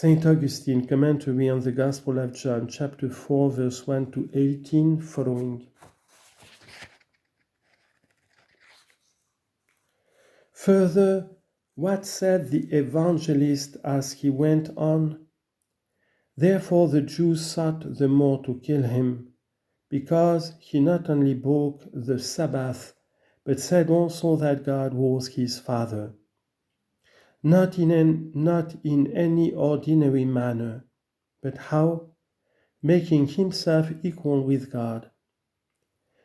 St. Augustine, commentary on the Gospel of John, chapter 4, verse 1 to 18, following. Further, what said the evangelist as he went on? Therefore the Jews sought the more to kill him, because he not only broke the Sabbath, but said also that God was his Father. Not in any ordinary manner, but how? Making himself equal with God.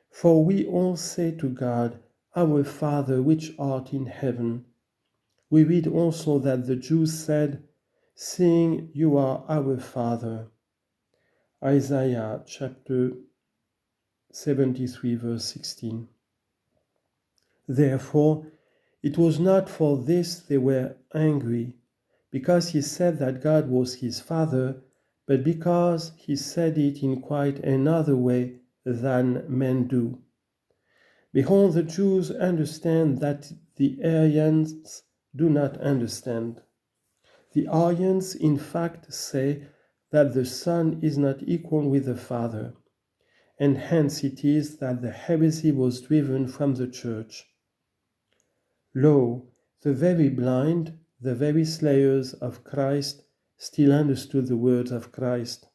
For we all say to God, Our Father which art in heaven. We read also that the Jews said, Seeing you are our Father. Isaiah chapter 73 verse 16. Therefore, it was not for this they were angry, because he said that God was his Father, but because he said it in quite another way than men do. Behold, the Jews understand that the Arians do not understand. The Arians, in fact, say that the Son is not equal with the Father, and hence it is that the heresy was driven from the Church. Lo, the very blind, the very slayers of Christ, still understood the words of Christ.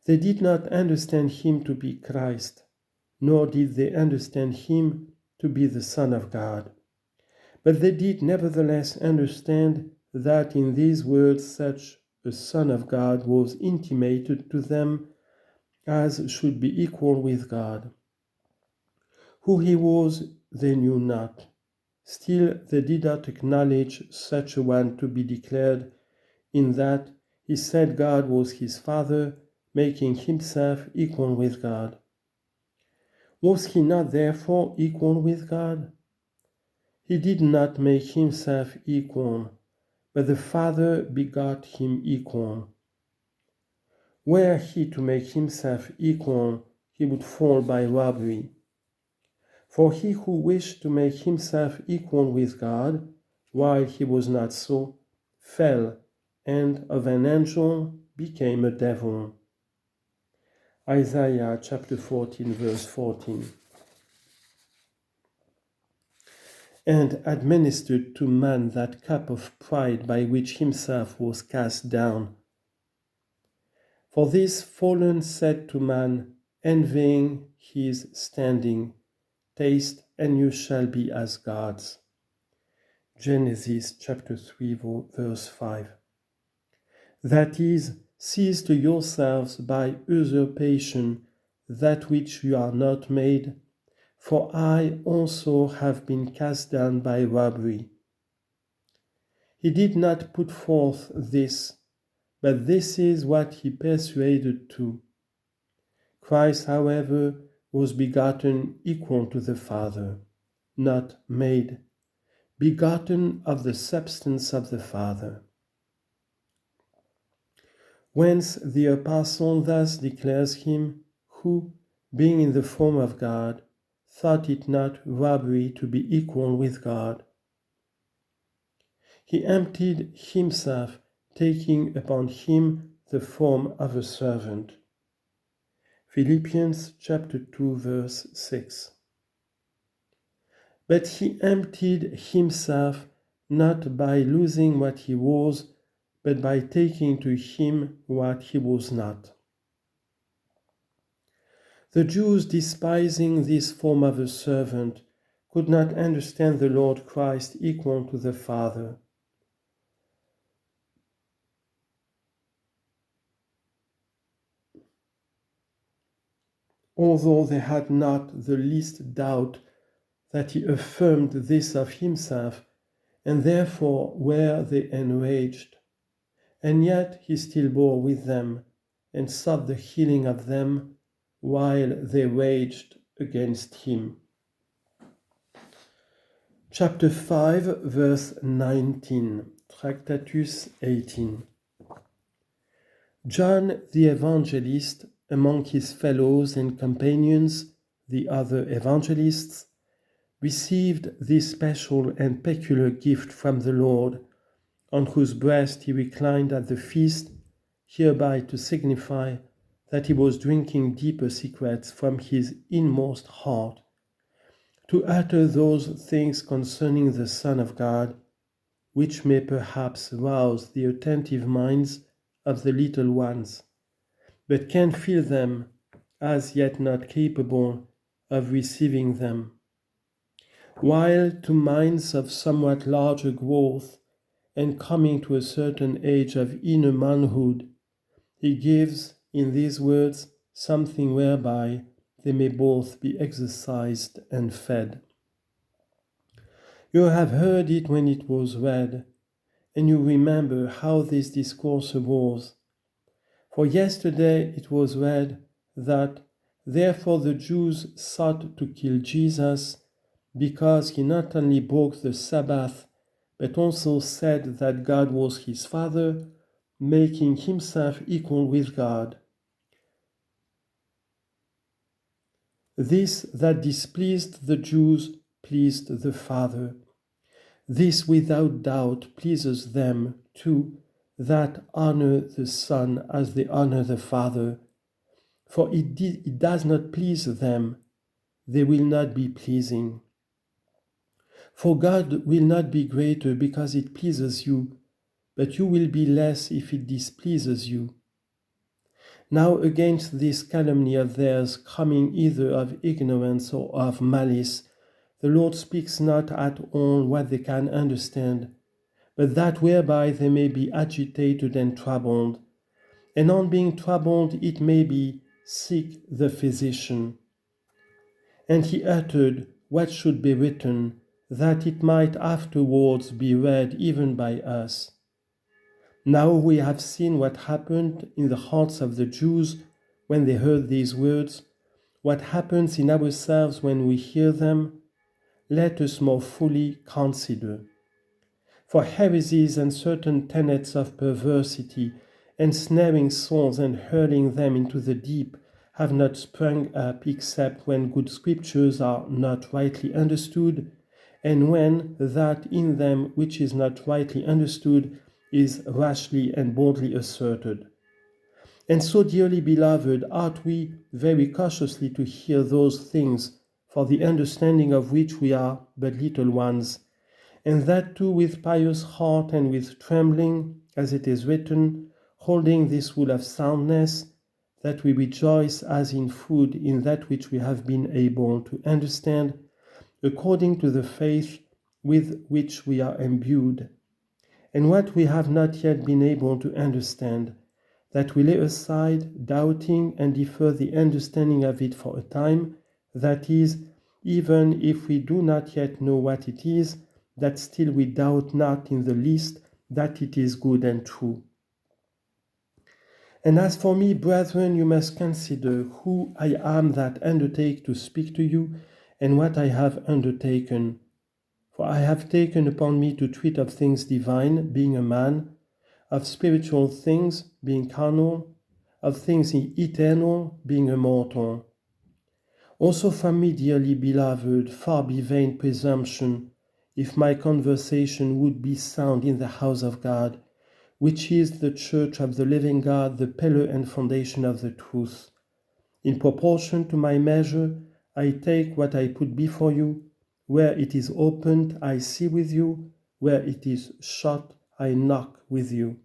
They did not understand him to be Christ, nor did they understand him to be the Son of God. But they did nevertheless understand that in these words such a Son of God was intimated to them as should be equal with God. Who he was they knew not. Still they did not acknowledge such a one to be declared, in that he said God was his Father, making himself equal with God. Was he not therefore equal with God? He did not make himself equal, but the Father begot him equal. Were he to make himself equal, he would fall by robbery. For he who wished to make himself equal with God, while he was not so, fell, and of an angel became a devil. Isaiah chapter 14, verse 14. And administered to man that cup of pride by which himself was cast down. For this fallen said to man, envying his standing, Taste, and you shall be as gods. Genesis chapter 3, verse 5. That is, seize to yourselves by usurpation that which you are not made, for I also have been cast down by robbery. He did not put forth this, but this is what he persuaded to. Christ, however, was begotten equal to the Father, not made, begotten of the substance of the Father. Whence the apostle thus declares him, who, being in the form of God, thought it not robbery to be equal with God. He emptied himself, taking upon him the form of a servant. Philippians chapter 2, verse 6. But he emptied himself not by losing what he was, but by taking to him what he was not. The Jews, despising this form of a servant, could not understand the Lord Christ equal to the Father. Although they had not the least doubt that he affirmed this of himself, and therefore were they enraged. And yet he still bore with them, and sought the healing of them, while they raged against him. Chapter 5, verse 19, Tractatus 18. John the Evangelist, among his fellows and companions, the other evangelists, received this special and peculiar gift from the Lord on whose breast he reclined at the feast, hereby to signify that he was drinking deeper secrets from his inmost heart, to utter those things concerning the Son of God, which may perhaps rouse the attentive minds of the little ones, but can feel them as yet not capable of receiving them. While to minds of somewhat larger growth and coming to a certain age of inner manhood, he gives in these words something whereby they may both be exercised and fed. You have heard it when it was read, and you remember how this discourse arose. For yesterday it was read that therefore the Jews sought to kill Jesus, because he not only broke the Sabbath, but also said that God was his Father, making himself equal with God. This that displeased the Jews pleased the Father. This without doubt pleases them too, that honor the Son as they honor the Father. For it does not please them, they will not be pleasing. For God will not be greater because it pleases you, but you will be less if it displeases you. Now against this calumny of theirs, coming either of ignorance or of malice, the Lord speaks not at all what they can understand, but that whereby they may be agitated and troubled. And on being troubled, it may be, seek the physician. And he uttered what should be written, that it might afterwards be read even by us. Now we have seen what happened in the hearts of the Jews when they heard these words, what happens in ourselves when we hear them. Let us more fully consider. For heresies and certain tenets of perversity, ensnaring souls and hurling them into the deep, have not sprung up except when good scriptures are not rightly understood, and when that in them which is not rightly understood is rashly and boldly asserted. And so, dearly beloved, ought we very cautiously to hear those things, for the understanding of which we are but little ones, and that too with pious heart and with trembling, as it is written, holding this rule of soundness, that we rejoice as in food in that which we have been able to understand, according to the faith with which we are imbued, and what we have not yet been able to understand, that we lay aside doubting and defer the understanding of it for a time, that is, even if we do not yet know what it is, that still we doubt not in the least that it is good and true. And as for me, brethren, you must consider who I am that undertake to speak to you, and what I have undertaken. For I have taken upon me to treat of things divine, being a man, of spiritual things, being carnal, of things eternal, being a mortal. Also from me, dearly beloved, far be vain presumption, if my conversation would be sound in the house of God, which is the church of the living God, the pillar and foundation of the truth. In proportion to my measure, I take what I put before you. Where it is opened, I see with you. Where it is shut, I knock with you.